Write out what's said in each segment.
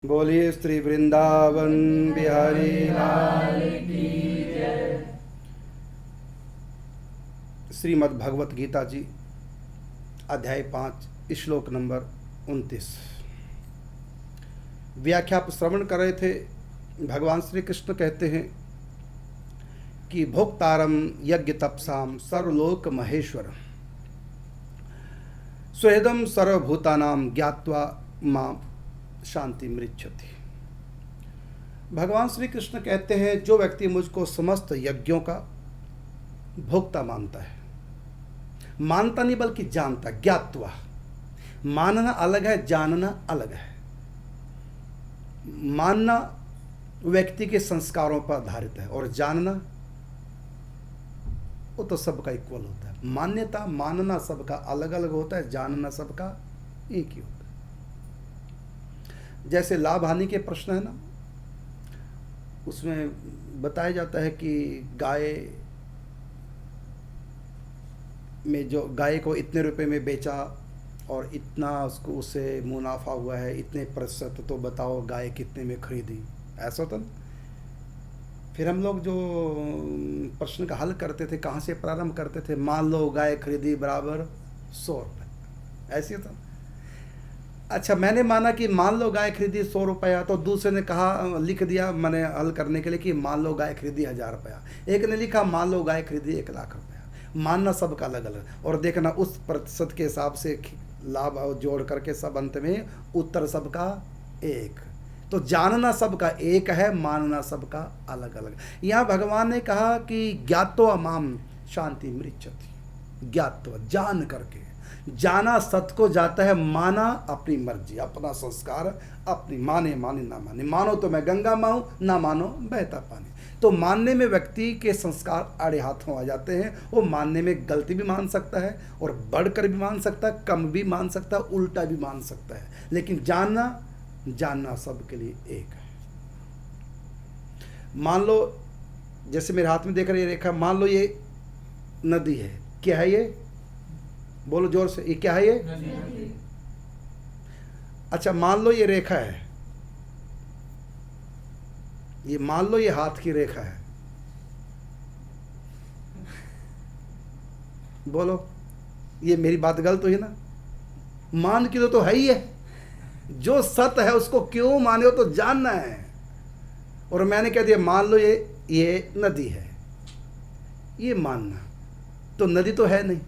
बोलिए श्री वृंदावन बिहारी लाल की जय। श्रीमद् भगवत गीता जी अध्याय 5 श्लोक नंबर 29। व्याख्या श्रवण कर रहे थे। भगवान श्री कृष्ण कहते हैं कि भोक्तारम यज्ञ तपसाम सर्वलोक महेश्वर स्वेदम सर्वभूतानाम ज्ञात्वा मां शांति मृच्छति। भगवान श्री कृष्ण कहते हैं जो व्यक्ति मुझको समस्त यज्ञों का भोक्ता मानता है, मानता नहीं बल्कि जानता, ज्ञात्वा। मानना अलग है, जानना अलग है। मानना व्यक्ति के संस्कारों पर आधारित है और जानना वो तो सबका इक्वल होता है। मान्यता मानना सबका अलग अलग होता है, जानना सबका एक ही होता है। जैसे लाभ हानि के प्रश्न है ना, उसमें बताया जाता है कि गाय को इतने रुपए में बेचा और इतना उसको उससे मुनाफा हुआ है, इतने प्रतिशत, तो बताओ गाय कितने में खरीदी। ऐसा होता ना। फिर हम लोग जो प्रश्न का हल करते थे, कहाँ से प्रारंभ करते थे? मान लो गाय खरीदी बराबर 100 रुपये, ऐसे होता। अच्छा, मैंने माना कि मान लो गाय खरीदी 100 रुपया, तो दूसरे ने कहा, लिख दिया मैंने हल करने के लिए कि मान लो गाय खरीदी 1000 रुपया। एक ने लिखा मान लो गाय खरीदी 1 लाख रुपया। मानना सबका अलग अलग और देखना उस प्रतिशत के हिसाब से लाभ जोड़ करके सब अंत में उत्तर सबका एक। तो जानना सबका एक है, मानना सबका अलग अलग। यहाँ भगवान ने कहा कि ज्ञात्वा माम शांति मृच्छति। ज्ञात्वा जान करके, जाना सत्य को जाता है, माना अपनी मर्जी, अपना संस्कार, अपनी माने माने ना माने। मानो तो मैं गंगा माऊं, ना मानो बहता पानी। तो मानने में व्यक्ति के संस्कार आड़े हाथों आ जाते हैं। वो मानने में गलती भी मान सकता है और बढ़कर भी मान सकता है, कम भी मान सकता है, उल्टा भी मान सकता है। लेकिन जानना सबके लिए एक है। मान लो जैसे मेरे हाथ में देख रहे रेखा, मान लो ये नदी है। क्या है ये? बोलो जोर से, ये क्या है ये? नदी। अच्छा, मान लो ये रेखा है, ये मान लो ये हाथ की रेखा है। बोलो, ये मेरी बात गलत हुई ना? मान के तो है ही है। जो सत्य है उसको क्यों माने हो? तो जानना है। और मैंने कह दिया मान लो ये नदी है, ये मानना, तो नदी तो है नहीं,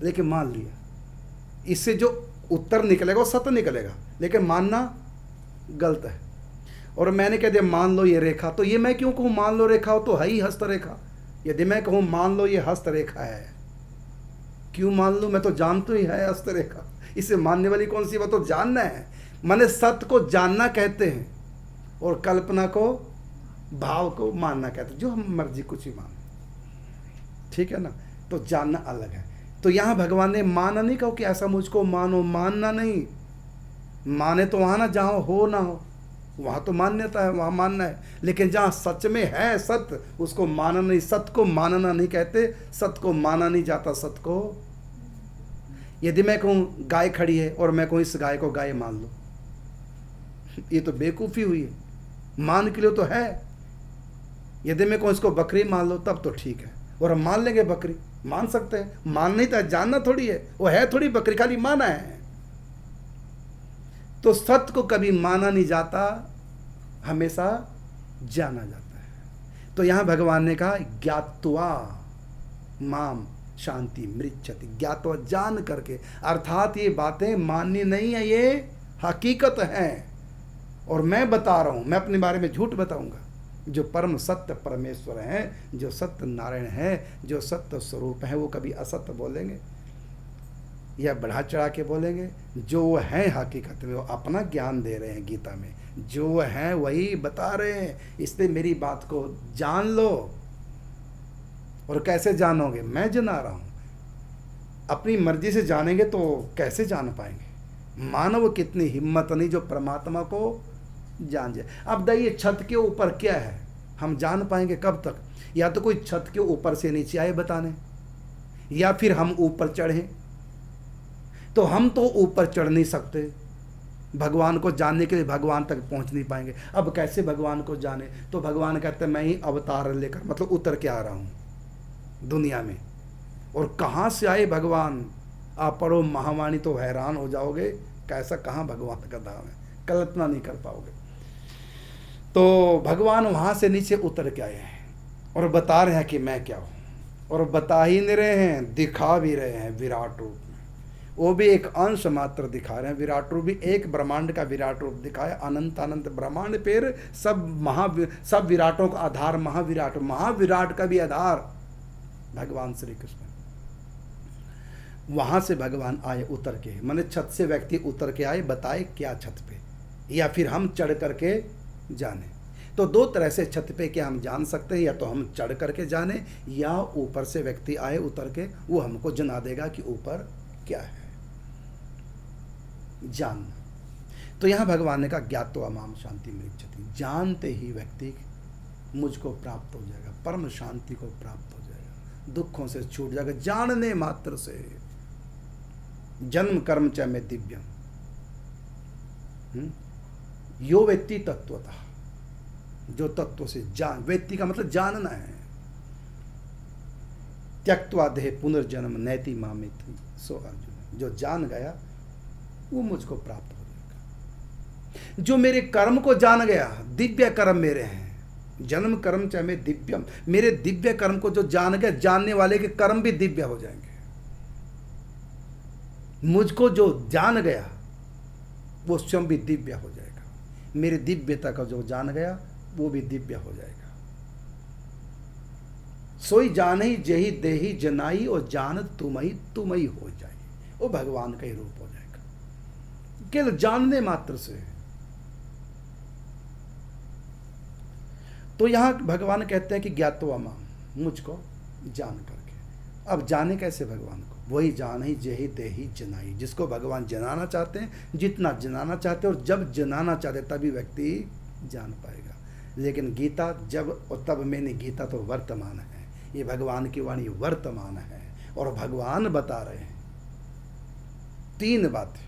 लेकिन मान लिया। इससे जो उत्तर निकलेगा वो सत्य निकलेगा, लेकिन मानना गलत है। और मैंने कह दिया मान लो ये रेखा, तो ये मैं क्यों कहूँ मान लो रेखा हो? तो है ही हस्तरेखा। यदि मैं कहूँ मान लो ये हस्तरेखा है, क्यों मान लूँ? मैं तो जानता ही है हस्तरेखा। इसे मानने वाली कौन सी बात? तो जानना है। माने सत्य को जानना कहते हैं और कल्पना को, भाव को मानना कहते हैं। जो हम मर्जी कुछ ही मान, ठीक है ना? तो जानना अलग है। तो यहाँ भगवान ने माना नहीं कहो कि ऐसा मुझको मानो, मानना नहीं। माने तो वहाँ ना जहाँ हो ना हो, वहाँ तो मान्यता है, वहाँ मानना है। लेकिन जहाँ सच में है सत्य, उसको मानना नहीं। सत्य को मानना नहीं कहते, सत्य को माना नहीं जाता। सत्य को, यदि मैं कहूँ गाय खड़ी है और मैं कहूँ इस गाय को गाय मान लो, ये तो बेवकूफ़ी हुई है। मान के लिए तो है। यदि मैं कहूँ इसको बकरी मान लो, तब तो ठीक है, और हम मान लेंगे बकरी, मान सकते हैं। मान नहीं था, जानना थोड़ी है, वो है थोड़ी बकरी, खाली माना है। तो सत्य को कभी माना नहीं जाता, हमेशा जाना जाता है। तो यहां भगवान ने कहा ज्ञात्वा माम शांति मृच्छति। ज्ञात्वा जान करके, अर्थात ये बातें माननी नहीं है, ये हकीकत है। और मैं बता रहा हूं, मैं अपने बारे में झूठ बताऊंगा। जो परम सत्य परमेश्वर हैं, जो सत्य नारायण हैं, जो सत्य स्वरूप हैं, वो कभी असत्य बोलेंगे या बढ़ा चढ़ा के बोलेंगे? जो वो हैं हकीकत में, वो अपना ज्ञान दे रहे हैं। गीता में जो हैं वही बता रहे हैं। इसलिए मेरी बात को जान लो। और कैसे जानोगे? मैं जना रहा हूँ। अपनी मर्जी से जानेंगे तो कैसे जान पाएंगे? मानव कितनी हिम्मत नहीं जो परमात्मा को जान जाए। अब देखिए छत के ऊपर क्या है, हम जान पाएंगे कब तक? या तो कोई छत के ऊपर से नीचे आए बताने, या फिर हम ऊपर चढ़ें। तो हम तो ऊपर चढ़ नहीं सकते, भगवान को जानने के लिए भगवान तक पहुंच नहीं पाएंगे। अब कैसे भगवान को जाने? तो भगवान कहते हैं मैं ही अवतार लेकर मतलब उतर के आ रहा हूँ दुनिया में। और कहाँ से आए भगवान? आप पढ़ो महावाणी तो हैरान हो जाओगे, कैसा कहाँ भगवान का धाम है, कल्पना नहीं कर पाओगे। तो भगवान वहाँ से नीचे उतर के आए हैं और बता रहे हैं कि मैं क्या हूँ, और बता ही नहीं रहे हैं, दिखा भी रहे हैं विराट रूप में। वो भी एक अंश मात्र दिखा रहे हैं, विराट रूप भी एक ब्रह्मांड का विराट रूप दिखाया। अनंत अनंत ब्रह्मांड, फिर सब विराटों का आधार महाविराट, महाविराट का भी आधार भगवान श्री कृष्ण। वहां से भगवान आए उतर के, माने छत से व्यक्ति उतर के आए, बताए क्या छत पे, या फिर हम चढ़ करके जाने। तो दो तरह से छत पे क्या हम जान सकते हैं, या तो हम चढ़ करके जाने, या ऊपर से व्यक्ति आए उतर के, वो हमको जना देगा कि ऊपर क्या है, जान। तो यहां भगवान ने कहा ज्ञात्वा माम शांति मृच्छति, जानते ही व्यक्ति मुझको प्राप्त हो जाएगा, परम शांति को प्राप्त हो जाएगा, दुखों से छूट जाएगा जानने मात्र से। जन्म कर्म च में दिव्यम यो व्यक्ति तत्वतः, जो तत्व से जान, व्यक्ति का मतलब जानना है। त्यक्त्वा देह पुनर्जन्म नैति मामेति, सो अर्जुन, जो जान गया वो मुझको प्राप्त हो जाएगा। जो मेरे कर्म को जान गया, दिव्य कर्म मेरे हैं, जन्म कर्म चाहे में दिव्यम, मेरे दिव्य कर्म को जो जान गया, जानने वाले के कर्म भी दिव्य हो जाएंगे। मुझको जो जान गया वो स्वयं भी दिव्य हो जाएगा, मेरे दिव्यता का जो जान गया वो भी दिव्य हो जाएगा। सोई जान ही जही देही जनाई, और जान तुम ही हो जाए, वो भगवान का ही रूप हो जाएगा केवल जानने मात्र से। तो यहां भगवान कहते हैं कि ज्ञात्वा माम, मुझको जान करके। अब जाने कैसे भगवान को? वही जान ही जही देही जनाई, जिसको भगवान जनाना चाहते हैं, जितना जनाना चाहते हैं और जब जनाना चाहते तभी व्यक्ति जान पाएगा। लेकिन गीता जब और तब में नहीं, गीता तो वर्तमान है, ये भगवान की वाणी वर्तमान है। और भगवान बता रहे हैं तीन बातें,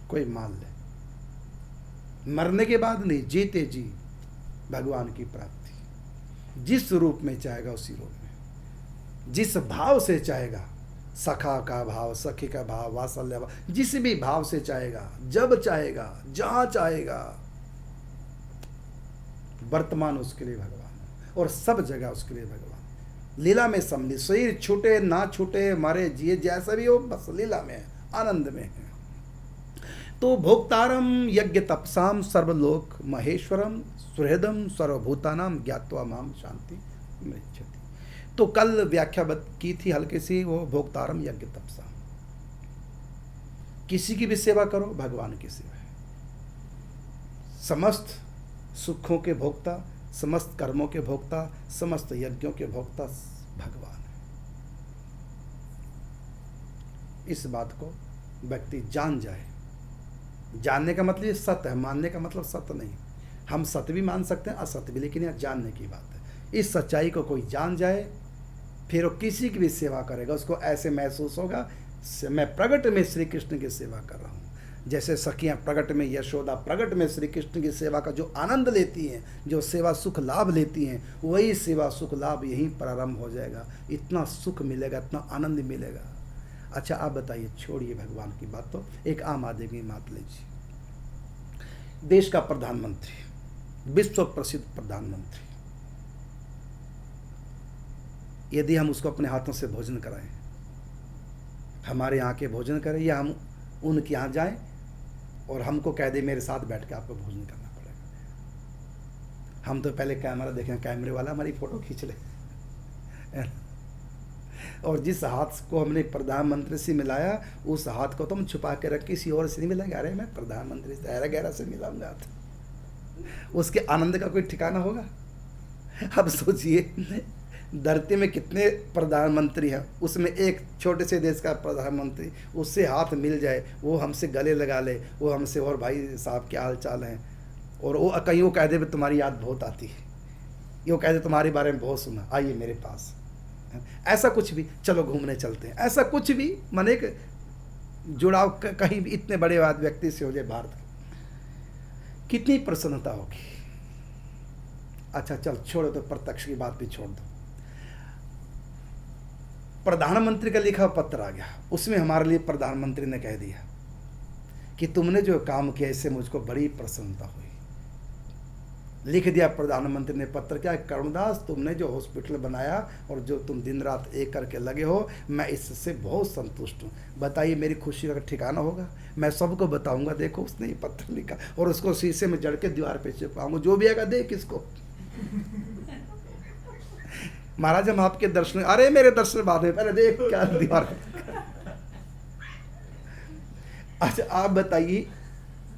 कोई मान ले, मरने के बाद नहीं, जीते जी भगवान की प्राप्ति। जिस रूप में चाहेगा उसी रूप में, जिस भाव से चाहेगा, सखा का भाव, सखी का भाव, वात्सल्य भाव, जिस भी भाव से चाहेगा, जब चाहेगा, जहां चाहेगा, वर्तमान उसके लिए भगवान और सब जगह उसके लिए भगवान। लीला में सम्मिलित, शरीर छूटे ना छूटे, मरे जिए, जैसा भी हो, बस लीला में है, आनंद में है। तो भोक्तारम यज्ञ तपसाम सर्वलोक महेश्वरम सुहृदम सर्वभूतानाम ज्ञात्वा माम शांति मृच्छति। तो कल व्याख्या की थी हल्की सी, वो भोक्तारम यज्ञ तपसाम, किसी की भी सेवा करो, भगवान की सेवा है। समस्त सुखों के भोक्ता, समस्त कर्मों के भोक्ता, समस्त यज्ञों के भोक्ता भगवान है। इस बात को व्यक्ति जान जाए। जानने का मतलब ये सत्य है, मानने का मतलब सत्य नहीं। हम सत्य भी मान सकते हैं, असत्य भी, लेकिन यह जानने की बात है। इस सच्चाई को कोई जान जाए, फिर वो किसी की भी सेवा करेगा, उसको ऐसे महसूस होगा मैं प्रगट में श्री कृष्ण की सेवा कर रहा हूँ। जैसे सखियाँ प्रगट में, यशोदा प्रगट में श्री कृष्ण की सेवा का जो आनंद लेती हैं, जो सेवा सुख लाभ लेती हैं, वही सेवा सुख लाभ यहीं प्रारंभ हो जाएगा। इतना सुख मिलेगा, इतना आनंद मिलेगा। अच्छा आप बताइए, छोड़िए भगवान की बात, तो एक आम आदमी की बात लीजिए। देश का प्रधानमंत्री, विश्व प्रसिद्ध प्रधानमंत्री, यदि हम उसको अपने हाथों से भोजन कराएं, हमारे यहाँ के भोजन करें, या हम उनके यहाँ जाएं और हमको कह दे मेरे साथ बैठ के आपको भोजन करना पड़ेगा, हम तो पहले कैमरा देखें, कैमरे वाला हमारी फोटो खींच ले। और जिस हाथ को हमने प्रधानमंत्री से मिलाया, उस हाथ को तो हम छुपा के रख, किसी और से नहीं मिलाएंगे। अरे मैं प्रधानमंत्री से गहरा गहरा से मिलाऊंगा हाथ, उसके आनंद का कोई ठिकाना होगा? अब सोचिए, धरती में कितने प्रधानमंत्री हैं, उसमें एक छोटे से देश का प्रधानमंत्री, उससे हाथ मिल जाए, वो हमसे गले लगा ले, वो हमसे और भाई साहब क्या हाल चाल हैं, और वो कहीं वो कह दे तुम्हारी याद बहुत आती है, ये कह दे तुम्हारे बारे में बहुत सुना, आइए मेरे पास, ऐसा कुछ भी, चलो घूमने चलते हैं, ऐसा कुछ भी, माने एक जुड़ाव कहीं भी इतने बड़े व्यक्ति से हो जाए भारत के, कितनी प्रसन्नता होगी। अच्छा चल छोड़ो, तो प्रत्यक्ष की बात भी छोड़ दो। प्रधानमंत्री का लिखा पत्र आ गया, उसमें हमारे लिए प्रधानमंत्री ने कह दिया कि तुमने जो काम किया इससे मुझको बड़ी प्रसन्नता हुई। लिख दिया प्रधानमंत्री ने पत्र, क्या करुणदास तुमने जो हॉस्पिटल बनाया और जो तुम दिन रात एक करके लगे हो, मैं इससे बहुत संतुष्ट हूँ। बताइए मेरी खुशी का ठिकाना होगा? मैं सबको बताऊंगा, देखो उसने ये पत्र लिखा, और उसको शीशे में जड़ के दीवार पे चिपकाऊंगा, जो भी आएगा देख इसको। महाराज हम आपके दर्शन, अरे मेरे दर्शन बाद में, पहले देख क्या दीवार। अच्छा आप बताइए,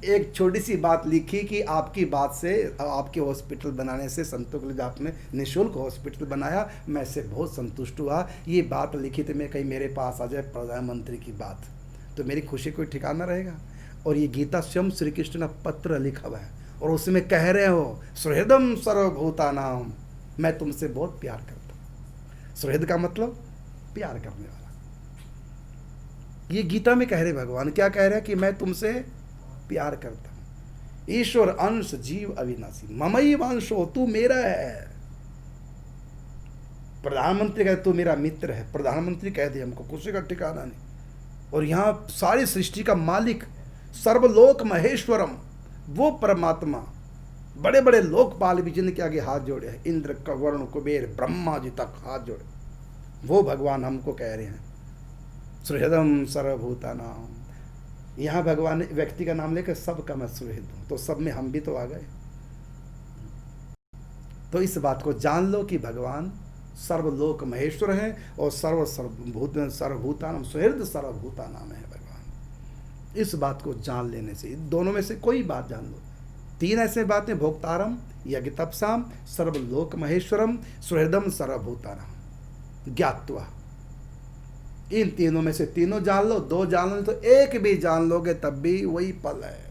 एक छोटी सी बात लिखी कि आपकी बात से, आपके हॉस्पिटल बनाने से, संतों के लिए आपने निःशुल्क हॉस्पिटल बनाया, मैं इससे बहुत संतुष्ट हुआ। ये बात लिखी तो मैं कहीं मेरे पास आ जाए प्रधानमंत्री की बात, तो मेरी खुशी कोई ठिकाना रहेगा। और ये गीता स्वयं श्री कृष्ण ने पत्र लिखा हुआ है, और उसमें कह रहे हो सुहृदम सर्वभूतानाम, मैं तुमसे बहुत प्यार करता हूँ। सुहृद का मतलब प्यार करने वाला। ये गीता में कह रहे भगवान, क्या कह रहे हैं कि मैं तुमसे प्यार करता हूं। ईश्वर अंश जीव अविनाशी, ममई वंशो, तू मेरा है। प्रधानमंत्री कहते तू मेरा मित्र है, प्रधानमंत्री कह दे, हमको खुशी का ठिकाना नहीं। और यहां सारी सृष्टि का मालिक, सर्वलोक महेश्वरम, वो परमात्मा, बड़े बड़े लोकपाल भी जिनके आगे हाथ जोड़े हैं, इंद्र वरुण कुबेर ब्रह्मा जी तक हाथ जोड़े, वो भगवान हमको कह रहे हैं सुहृदम सर्वभूतानाम। यहाँ भगवान ने व्यक्ति का नाम लेकर सबका मैं सुहृद हूँ, तो सब में हम भी तो आ गए। तो इस बात को जान लो कि भगवान सर्वलोक महेश्वर है और सर्वभूतानाम सुहृद सर्वभूतानाम है भगवान। इस बात को जान लेने से, दोनों में से कोई बात जान लो। तीन ऐसे बातें, भोक्तारम यज्ञ तपसाम सर्वलोक महेश्वरम सुहृदम सर्वभूतानाम ज्ञात्वा, इन तीनों में से तीनों जान लो, दो जान लो तो एक भी जान लोगे तब भी वही फल है।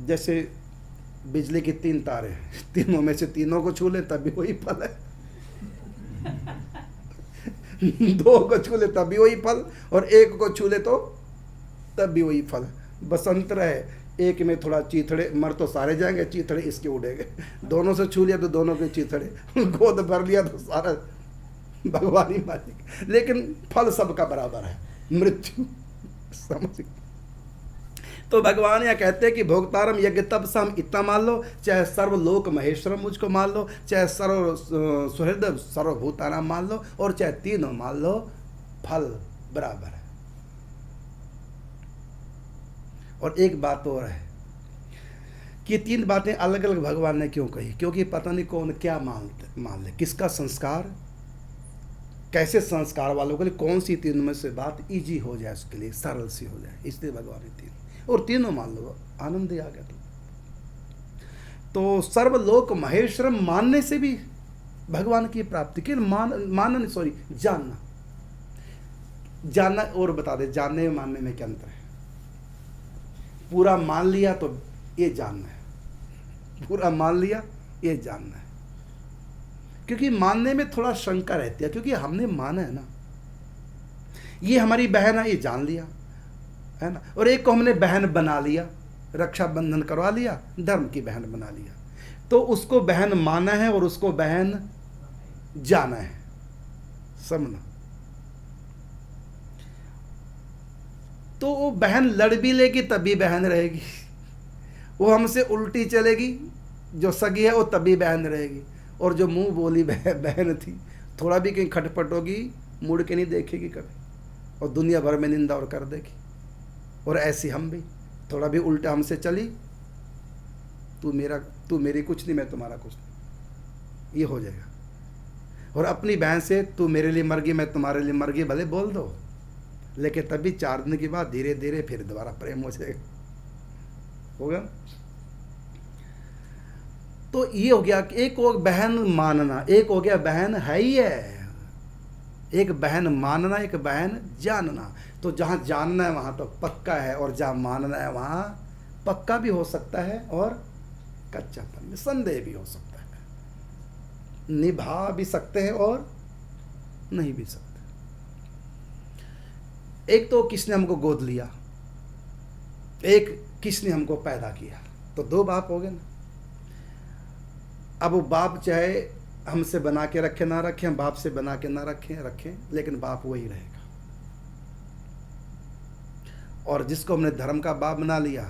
जैसे बिजली की तीन तारे, तीनों में से तीनों को छू ले तब भी वही फल है। दो को छू ले तब भी वही फल, और एक को छू ले तो तब भी वही फल। बसंत रहे, एक में थोड़ा चीथड़े, मर तो सारे जाएंगे, चीथड़े इसके उड़ेंगे। दोनों से छू लिया तो दोनों के चीथड़े, गोद भर लिया तो सारा भगवानी मालिक, लेकिन फल सबका बराबर है, मृत्यु। समझ। तो भगवान यह कहते हैं कि भोक्तारम यज्ञ तपसम, इतना मान लो, चाहे सर्वलोक महेश्वरम मुझको मान लो, चाहे सर्व सुहृद सर्वभूतानाम मान लो, और चाहे तीनों मान लो, फल बराबर है। और एक बात और है कि तीन बातें अलग अलग भगवान ने क्यों कही, क्योंकि पता नहीं कौन क्या मान ले, किसका संस्कार, कैसे संस्कार वालों के लिए कौन सी तीनों में से बात इजी हो जाए, उसके लिए सरल सी हो जाए, इसलिए भगवान ने तीन, और तीनों मान लो, आनंद ही आ गया। तो सर्वलोक महेश्वरम मानने से भी भगवान की प्राप्ति के, मानना सॉरी जानना, जानना और बता दे, जानने में मानने में क्या अंतर है? पूरा मान लिया तो ये जानना है, पूरा मान लिया ये जानना है। क्योंकि मानने में थोड़ा शंका रहती है, क्योंकि हमने माना है ना, ये हमारी बहन है, ये जान लिया है ना, और एक को हमने बहन बना लिया, रक्षाबंधन करवा लिया, धर्म की बहन बना लिया, तो उसको बहन माना है और उसको बहन जाना है, समझना। तो वो बहन लड़ भी लेगी तभी बहन रहेगी, वो हमसे उल्टी चलेगी, जो सगी है वो तभी बहन रहेगी, और जो मुंह बोली बहन थी, थोड़ा भी कहीं खटपट होगी मुड़ के नहीं देखेगी कभी, और दुनिया भर में निंदा और कर देगी। और ऐसी हम भी, थोड़ा भी उल्टा हमसे चली, तू मेरी कुछ नहीं, मैं तुम्हारा कुछ नहीं, ये हो जाएगा। और अपनी बहन से तू मेरे लिए मर गई, मैं तुम्हारे लिए मर गई, भले बोल दो, लेकिन तभी 4 दिन के बाद धीरे धीरे फिर दोबारा प्रेम हो जाएगा, होगा। तो ये हो गया कि एक हो बहन मानना, एक हो गया बहन है ही है, एक बहन मानना, एक बहन जानना। तो जहाँ जानना है वहाँ तो पक्का है, और जहाँ मानना है वहाँ पक्का भी हो सकता है और कच्चापन में संदेह भी हो सकता है, निभा भी सकते हैं और नहीं भी सकते। एक तो किसने हमको गोद लिया, एक किसने हमको पैदा किया, तो दो बाप हो गए ना। अब वो बाप चाहे हमसे बना के रखे ना रखें, हम बाप से बना के ना रखें, लेकिन बाप वही रहेगा। और जिसको हमने धर्म का बाप बना लिया,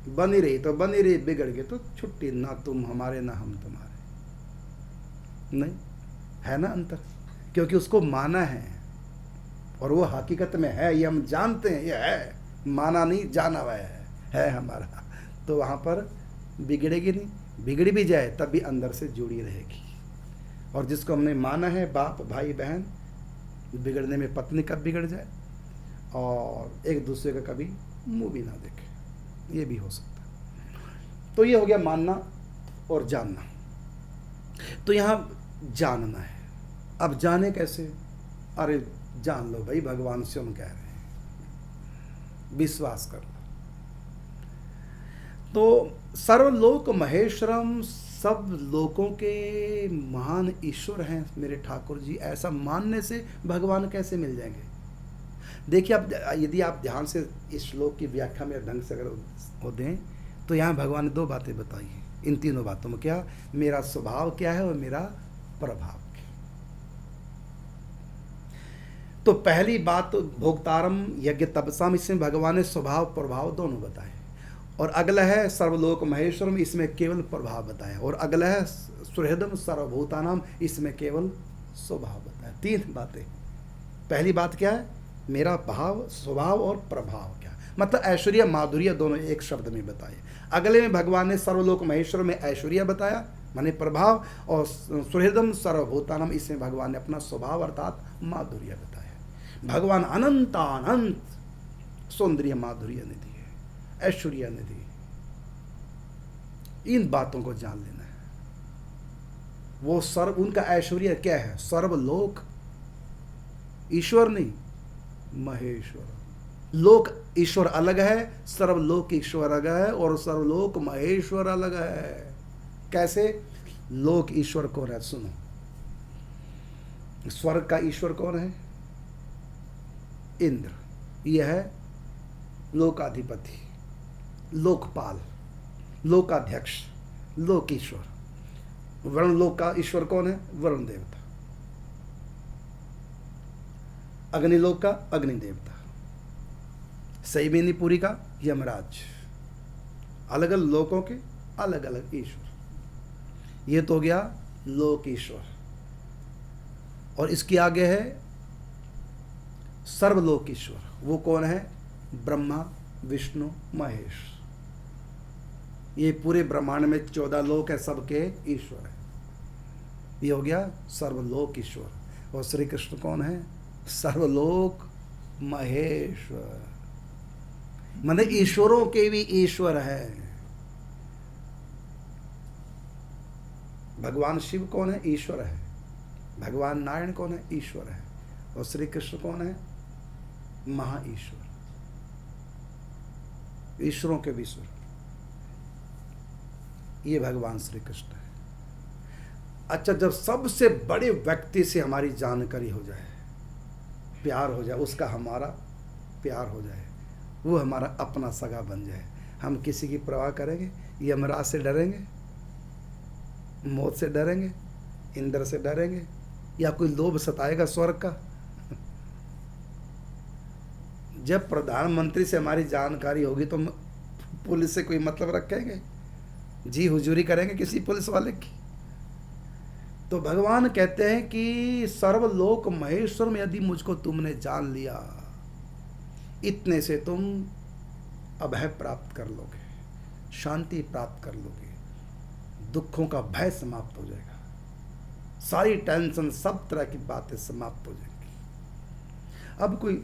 बनी रही तो बनी रही, बिगड़ गए तो छुट्टी, ना तुम हमारे ना हम तुम्हारे। नहीं है ना अंतर, क्योंकि उसको माना है और वो हकीकत में है, ये हम जानते हैं, ये है, माना नहीं जाना हुआ है हमारा। तो वहाँ पर बिगड़ेगी नहीं, बिगड़ भी जाए तब भी अंदर से जुड़ी रहेगी। और जिसको हमने माना है बाप भाई बहन, बिगड़ने में पत्नी कब बिगड़ जाए और एक दूसरे का कभी मुंह भी ना देखे, ये भी हो सकता है। तो ये हो गया मानना और जानना। तो यहाँ जानना है। अब जाने कैसे? अरे जान लो भाई, भगवान स्वयं कह रहे हैं, विश्वास कर लो। तो सर्वलोक महेश्वरम, सब लोकों के महान ईश्वर हैं मेरे ठाकुर जी, ऐसा मानने से भगवान कैसे मिल जाएंगे? देखिए, आप यदि आप ध्यान से इस श्लोक की व्याख्या में ढंग से अगर हो दें तो यहाँ भगवान ने दो बातें बताई हैं। इन तीनों बातों में क्या, मेरा स्वभाव क्या है और मेरा प्रभाव क्या। तो पहली बात भोक्तारम यज्ञ तपसाम, इसमें भगवान ने स्वभाव प्रभाव दोनों बताए। और अगला है सर्वलोक महेश्वरम, इसमें केवल प्रभाव बताया। और अगला है सुहृदम सर्वभूतानाम, इसमें केवल स्वभाव बताया। तीन बातें। पहली बात क्या है, मेरा भाव स्वभाव और प्रभाव क्या, मतलब ऐश्वर्य माधुर्य दोनों एक शब्द में बताए। अगले में भगवान ने सर्वलोक महेश्वर में ऐश्वर्य बताया माने प्रभाव, और सुहृदम सर्वभूतानाम, इसमें भगवान ने अपना स्वभाव अर्थात माधुर्य बताया। भगवान अनंतानंत सौंदर्य माधुर्य निधि है, ऐश्वर्य निधि। इन बातों को जान लेना है। वो सर्व, उनका ऐश्वर्य क्या है, सर्वलोक, ईश्वर नहीं महेश्वर। लोक ईश्वर अलग है, सर्वलोक ईश्वर अलग है, और सर्वलोक महेश्वर अलग है। कैसे? लोक ईश्वर कौन है? सुनो, स्वर्ग का ईश्वर कौन है? इंद्र, यह है लोकाधिपति, लोकपाल, लोकाध्यक्ष, लोक ईश्वर। वरुण लोक का ईश्वर कौन है? वरुण देवता। अग्निलोक का अग्नि देवता। सैबेनीपुरी का यमराज। अलग अलग लोकों के अलग अलग ईश्वर। ये तो हो गया लोक ईश्वर। और इसके आगे है सर्वलोक ईश्वर। वो कौन है? ब्रह्मा विष्णु महेश। ये पूरे ब्रह्मांड में 14 लोक है, सबके ईश्वर है। ये हो गया सर्वलोक ईश्वर। और श्री कृष्ण कौन है? सर्वलोक महेश्वर, मतलब ईश्वरों के भी ईश्वर है। भगवान शिव कौन है? ईश्वर है। भगवान नारायण कौन है? ईश्वर है। और श्री कृष्ण कौन है? महा ईश्वर, ईश्वरों के भी ईश्वर। ये भगवान श्री कृष्ण है। अच्छा, जब सबसे बड़े व्यक्ति से हमारी जानकारी हो जाए, प्यार हो जाए, उसका हमारा प्यार हो जाए, वो हमारा अपना सगा बन जाए, हम किसी की परवाह करेंगे? यमराज से डरेंगे? मौत से डरेंगे? इंद्र से डरेंगे? या कोई लोभ सताएगा स्वर्ग का? जब प्रधानमंत्री से हमारी जानकारी होगी तो पुलिस से कोई मतलब रखेंगे? जी हुजूरी करेंगे किसी पुलिस वाले की? तो भगवान कहते हैं कि सर्वलोक महेश्वर में यदि मुझको तुमने जान लिया, इतने से तुम अभय प्राप्त कर लोगे, शांति प्राप्त कर लोगे, दुखों का भय समाप्त हो जाएगा, सारी टेंशन, सब तरह की बातें समाप्त हो जाएंगी। अब कोई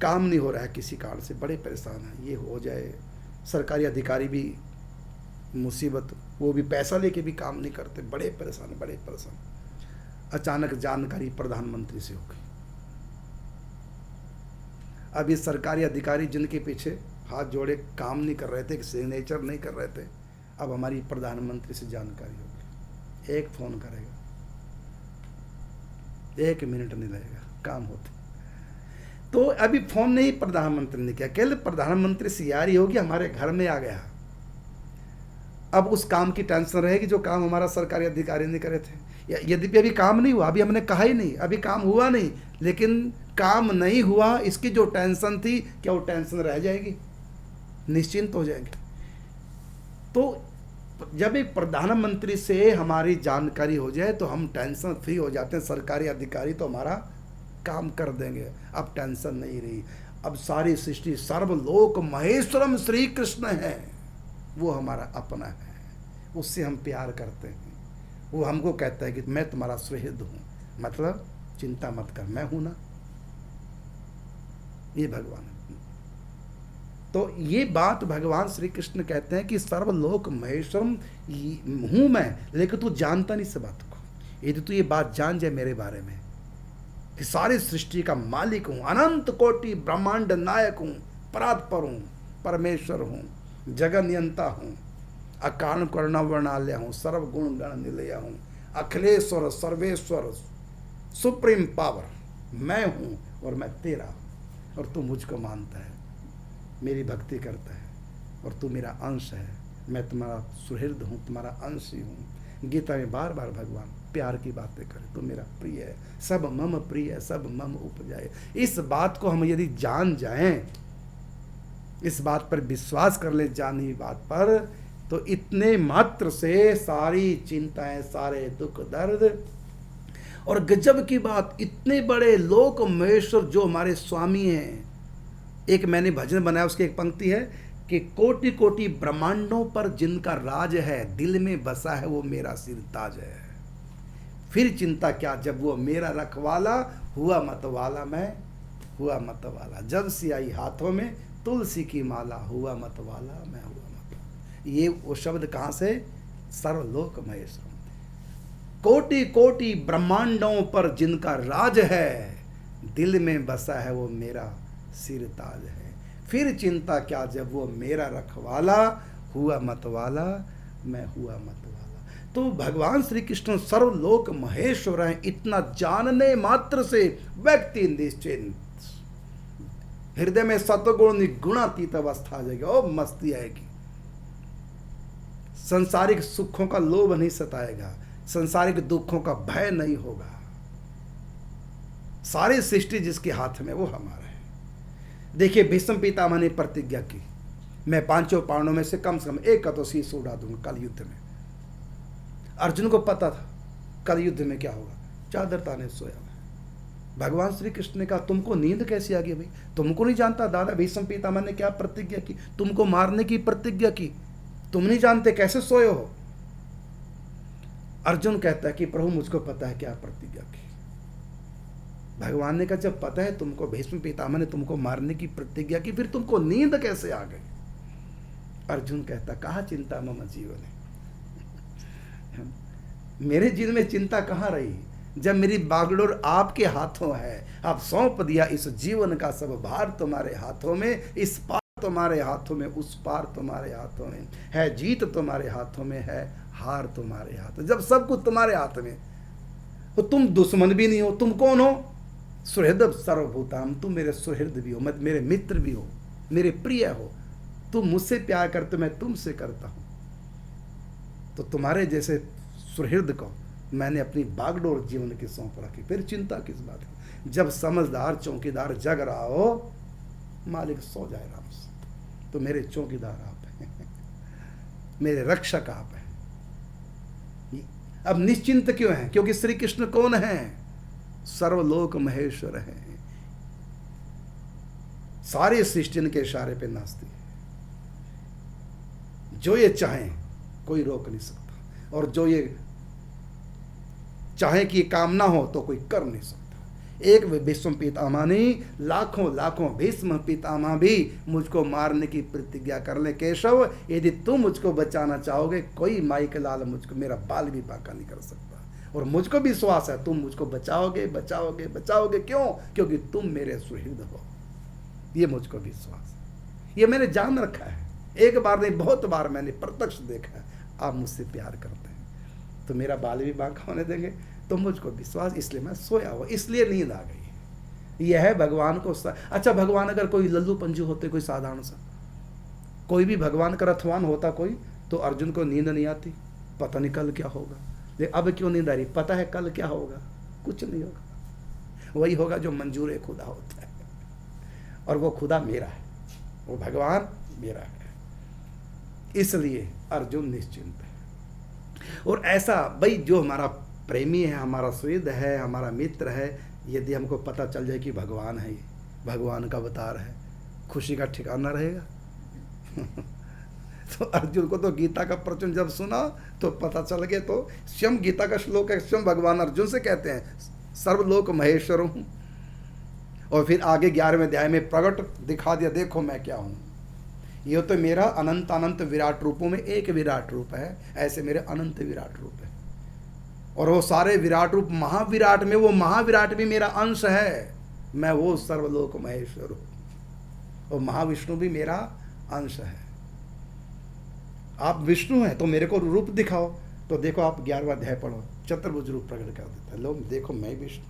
काम नहीं हो रहा है किसी कारण से, बड़े परेशान हैं, ये हो जाए, सरकारी अधिकारी भी मुसीबत, वो भी पैसा लेके भी काम नहीं करते, बड़े परेशान, बड़े परेशान। अचानक जानकारी प्रधानमंत्री से हो गई। अब ये सरकारी अधिकारी जिनके पीछे हाथ जोड़े काम नहीं कर रहे थे, सिग्नेचर नहीं कर रहे थे, अब हमारी प्रधानमंत्री से जानकारी हो गई। एक फोन करेगा, 1 मिनट नहीं लगेगा, काम होते। तो अभी फोन नहीं प्रधानमंत्री ने किया, केवल प्रधानमंत्री से यारी होगी, हमारे घर में आ गया। अब उस काम की टेंशन रहेगी जो काम हमारा सरकारी अधिकारी ने करे थे। यद्यपि अभी काम नहीं हुआ, अभी हमने कहा ही नहीं, अभी काम हुआ नहीं, लेकिन काम नहीं हुआ इसकी जो टेंशन थी, क्या वो टेंशन रह जाएगी? निश्चिंत हो जाएंगे। तो जब एक प्रधानमंत्री से हमारी जानकारी हो जाए तो हम टेंशन फ्री हो जाते हैं। सरकारी अधिकारी तो हमारा काम कर देंगे, अब टेंशन नहीं रही। अब सारी सृष्टि सर्वलोक महेश्वरम श्री कृष्ण है, वो हमारा अपना है, उससे हम प्यार करते हैं। वो हमको कहता है कि मैं तुम्हारा सुहृद हूँ, मतलब चिंता मत कर, मैं हूँ ना। ये भगवान है। तो ये बात भगवान श्री कृष्ण कहते हैं कि सर्वलोक महेश्वरम हूँ मैं, लेकिन तू जानता नहीं इस बात को। यदि तू ये बात जान जाए मेरे बारे में कि सारी सृष्टि का मालिक हूँ, अनंत कोटि ब्रह्मांड नायक हूँ, परात्पर हूँ, परमेश्वर हूँ, जगन नियंता हूँ, अकारण करुणा वर्णालय हूँ, सर्वगुण गण निलय हूँ, अखिलेश्वर सर्वेश्वर सुप्रीम पावर मैं हूँ, और मैं तेरा हूँ, और तू मुझको मानता है, मेरी भक्ति करता है, और तू मेरा अंश है, मैं तुम्हारा सुहृद हूँ, तुम्हारा अंश ही हूँ। गीता में बार बार भगवान प्यार की बातें करे, तो मेरा प्रिय है, सब मम प्रिय, सब मम उपजाए। इस बात को हम यदि जान जाएं, इस बात पर विश्वास कर ले, जानी बात पर, तो इतने मात्र से सारी चिंताएं, सारे दुख दर्द, और गजब की बात, इतने बड़े लोक महेश्वर जो हमारे स्वामी हैं। एक मैंने भजन बनाया, उसकी एक पंक्ति है कि कोटि कोटि ब्रह्मांडों पर जिनका राज है, दिल में बसा है वो मेरा सिर ताज है। फिर चिंता क्या जब वो मेरा रखवाला, हुआ मतवाला मैं हुआ मतवाला। जब से आई हाथों में तुलसी की माला, हुआ मतवाला मैं हुआ मतवाला। ये वो शब्द कहाँ से? सर्वलोक महेश्वर। कोटि कोटि ब्रह्मांडों पर जिनका राज है, दिल में बसा है वो मेरा सिर ताज है। फिर चिंता क्या जब वो मेरा रखवाला, हुआ मतवाला मैं हुआ मतवाला। तो भगवान श्री कृष्ण सर्वलोक महेश्वर हैं, इतना जानने मात्र से व्यक्ति निश्चिंत, हृदय में सतगुण निगुणातीत अवस्था आ जाएगी, और मस्ती आएगी। संसारिक सुखों का लोभ नहीं सताएगा, संसारिक दुखों का भय नहीं होगा। सारी सृष्टि जिसके हाथ में, वो हमारा है। देखिए, भीष्म पितामह ने प्रतिज्ञा की, मैं पांचों पांडवों में से कम एक का तो शीश उड़ा दूंगा कल युद्ध में। अर्जुन को पता था कल युद्ध में क्या होगा, चादर ताने सोया मैं। भगवान श्री कृष्ण ने कहा, तुमको नींद कैसी आ गई भाई? तुमको नहीं जानता दादा भीष्म पितामह ने क्या प्रतिज्ञा की? तुमको मारने की प्रतिज्ञा की, तुम नहीं जानते, कैसे सोए हो? अर्जुन कहता है कि प्रभु मुझको पता है क्या प्रतिज्ञा की। भगवान ने कहा, जब पता है तुमको, भीष्म पितामह ने तुमको मारने की प्रतिज्ञा की, फिर तुमको नींद कैसे आ गई? अर्जुन कहता, कहा चिंता मम जीवन है, मेरे जीवन में चिंता कहाँ रही जब मेरी बागडोर आपके हाथों है। आप सौंप दिया इस जीवन का सब भार तुम्हारे हाथों में, इस पार तुम्हारे हाथों में, उस पार तुम्हारे हाथों में है, जीत तुम्हारे हाथों में है, हार तुम्हारे हाथ। जब सब कुछ तुम्हारे हाथ में, तो तुम दुश्मन भी नहीं हो, तुम कौन हो? सुहृद सर्वभूताम, तुम मेरे सुहृद भी हो, मेरे मित्र भी हो, मेरे प्रिय हो। तुम मुझसे प्यार करते, मैं तुमसे करता हूं। तो तुम्हारे जैसे सुहृद को मैंने अपनी बागडोर जीवन की सौंप रखी, फिर चिंता किस बात की? जब समझदार चौकीदार जग रहा हो, मालिक सो जाए आराम से, तो मेरे चौकीदार आप हैं, मेरे रक्षक आप हैं। अब निश्चिंत क्यों हैं? क्योंकि श्री कृष्ण कौन है? सर्वलोक महेश्वर है। सारी सृष्टि इनके इशारे पे नाचती है। जो ये चाहें कोई रोक नहीं सकता, और जो ये चाहे कि ये काम ना हो तो कोई कर नहीं सकता। एक भीष्म पितामह नहीं, लाखों लाखों भीष्म पितामह भी मुझको मारने की प्रतिज्ञा कर ले, केशव यदि तुम मुझको बचाना चाहोगे, कोई माई के लाल मुझको मेरा बाल भी बांका नहीं कर सकता। और मुझको विश्वास है तुम मुझको बचाओगे बचाओगे बचाओगे। क्यों? क्योंकि तुम मेरे सुहृद हो, ये मुझको विश्वास है। ये मैंने जान रखा है, एक बार नहीं बहुत बार मैंने प्रत्यक्ष देखा है। आप मुझसे प्यार करते हैं तो मेरा बाल भी बांका होने देंगे, तो मुझको विश्वास, इसलिए मैं सोया हुआ, इसलिए नींद आ गई। यह है भगवान को अच्छा, भगवान अगर कोई लल्लू पंजू होते, कोई साधारण सा, कोई भी भगवान का रथवान होता कोई, तो अर्जुन को नींद नहीं आती, पता नहीं कल क्या होगा। लेकिन अब क्यों नींद आ रही? पता है कल क्या होगा, कुछ नहीं होगा। वही होगा जो मंजूर खुदा होता है, और वो खुदा मेरा है, वो भगवान मेरा है। इसलिए अर्जुन निश्चिंत है। और ऐसा भाई जो हमारा प्रेमी है, हमारा सुहृद है, हमारा मित्र है, यदि हमको पता चल जाए कि भगवान है, ये भगवान का अवतार है, खुशी का ठिकाना रहेगा। तो अर्जुन को तो गीता का प्रवचन जब सुना तो पता चल गया। तो स्वयं गीता का श्लोक है, स्वयं भगवान अर्जुन से कहते हैं सर्वलोक महेश्वर हूँ। और फिर आगे 11वें अध्याय में प्रकट दिखा दिया, देखो मैं क्या हूँ। ये तो मेरा अनंत अनंत विराट रूपों में एक विराट रूप है, ऐसे मेरे अनंत विराट रूप है। और वो सारे विराट रूप महाविराट में, वो महाविराट भी मेरा अंश है। मैं वो सर्वलोक महेश्वर हूँ, और महाविष्णु भी मेरा अंश है। आप विष्णु हैं तो मेरे को रूप दिखाओ। तो देखो आप 11वां अध्याय पढ़ो, चतुर्भुज रूप प्रकट कर देता है। लो देखो मैं विष्णु।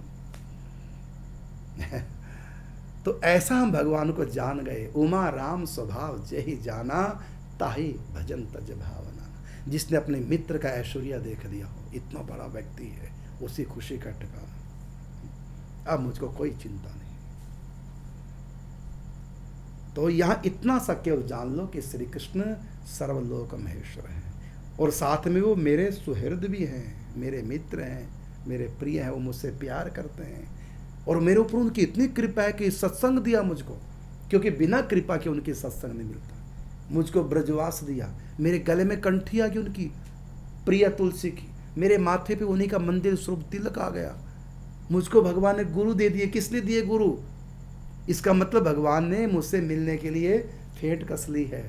तो ऐसा हम भगवान को जान गए। उमा राम स्वभाव जही जाना, ताही भजन तज भावना। जिसने अपने मित्र का ऐश्वर्य देख लिया हो, इतना बड़ा व्यक्ति है, उसी खुशी का ठिकाना। अब मुझको कोई चिंता नहीं। तो यहाँ इतना सा केवल जान लो कि श्री कृष्ण सर्वलोक महेश्वर हैं, और साथ में वो मेरे सुहृद भी हैं, मेरे मित्र हैं, मेरे प्रिय हैं, वो मुझसे प्यार करते हैं। और मेरे ऊपर उनकी इतनी कृपा है कि सत्संग दिया मुझको, क्योंकि बिना कृपा के उनकी सत्संग नहीं मिलता। मुझको ब्रजवास दिया, मेरे गले में कंठी आ गई उनकी प्रिय तुलसी की, मेरे माथे पे उन्हीं का मंदिर स्वरूप तिलक आ गया। मुझको भगवान ने गुरु दे दिए। किस लिए दिए गुरु? इसका मतलब भगवान ने मुझसे मिलने के लिए फेंट कस ली है,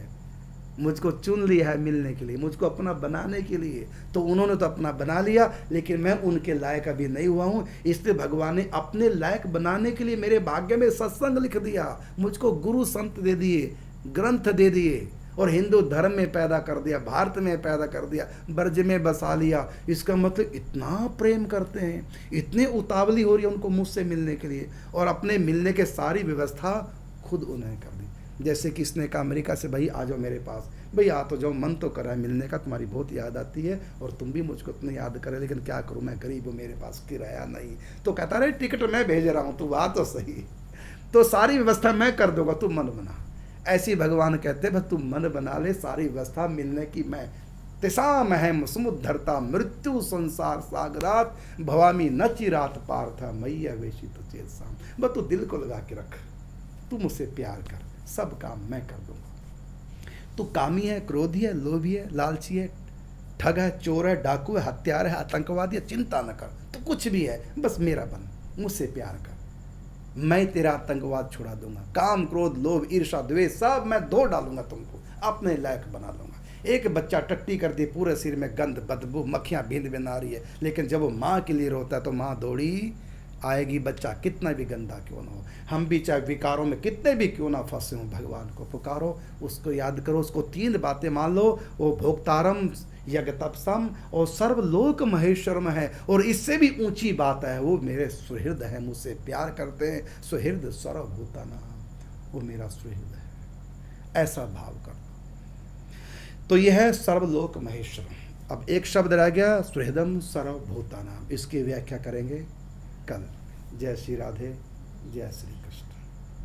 मुझको चुन लिया है मिलने के लिए, मुझको अपना बनाने के लिए। तो उन्होंने तो अपना बना लिया, लेकिन मैं उनके लायक अभी नहीं हुआ हूँ। इसलिए भगवान ने अपने लायक बनाने के लिए मेरे भाग्य में सत्संग लिख दिया, मुझको गुरु संत दे दिए, ग्रंथ दे दिए, और हिंदू धर्म में पैदा कर दिया, भारत में पैदा कर दिया, ब्रज में बसा लिया। इसका मतलब इतना प्रेम करते हैं, इतनी उतावली हो रही है उनको मुझसे मिलने के लिए, और अपने मिलने के सारी व्यवस्था खुद उन्हें कर दी। जैसे कि इसने कहा अमेरिका से, भाई आ जाओ मेरे पास, भाई आ तो जाओ, मन तो कर रहा है मिलने का, तुम्हारी बहुत याद आती है, और तुम भी मुझको इतना याद करे, लेकिन क्या करूँ, मैं गरीब हूँ, मेरे पास किराया नहीं। तो कहता रहे टिकट मैं भेज रहा हूँ, तू आ तो सही, तो सारी व्यवस्था मैं कर दूंगा, तू मन बना। ऐसी भगवान कहते हैं, तू मन बना ले, सारी व्यवस्था मिलने की मैं तिसाम है समुद्धरता मृत्यु संसार सागरात भवामी न चिरात पार्थ मैया वेशी तो चेत शाम। बस तू दिल को लगा के रख, तू मुझसे प्यार कर, सब काम मैं कर दूंगा। तू कामी है, क्रोधी है, लोभी है, लालची है, ठग है, चोर है, डाकू है, हत्यार है, आतंकवादी है, चिंता न कर, तू कुछ भी है, बस मेरा बन, मुझसे प्यार कर, मैं तेरा आतंकवाद छुड़ा दूंगा। काम क्रोध लोभ ईर्षा द्वेष सब मैं धो डालूंगा, तुमको अपने लायक बना लूंगा। एक बच्चा टट्टी कर दी, पूरे सिर में गंध बदबू, मक्खियां बींद बिना रही है, लेकिन जब वो माँ के लिए रोता है तो माँ दौड़ी आएगी, बच्चा कितना भी गंदा क्यों ना हो। हम भी चाहे विकारों में कितने भी क्यों ना फंसे हों, भगवान को पुकारो, उसको याद करो, उसको 3 बातें मान लो, वो भोक्तारम यज्ञ तपसम और सर्वलोक महेश्वरम है। और इससे भी ऊंची बात है, वो मेरे सुहृद हैं, मुझसे प्यार करते हैं, सुहृद सर्वभूताना, वो मेरा सुहृद है, ऐसा भाव कर। तो यह है सर्वलोक महेश्वरम। अब एक शब्द रह गया, सुहृदम सर्वभूताना, इसकी व्याख्या करेंगे कल। जय श्री राधे, जय श्री कृष्ण।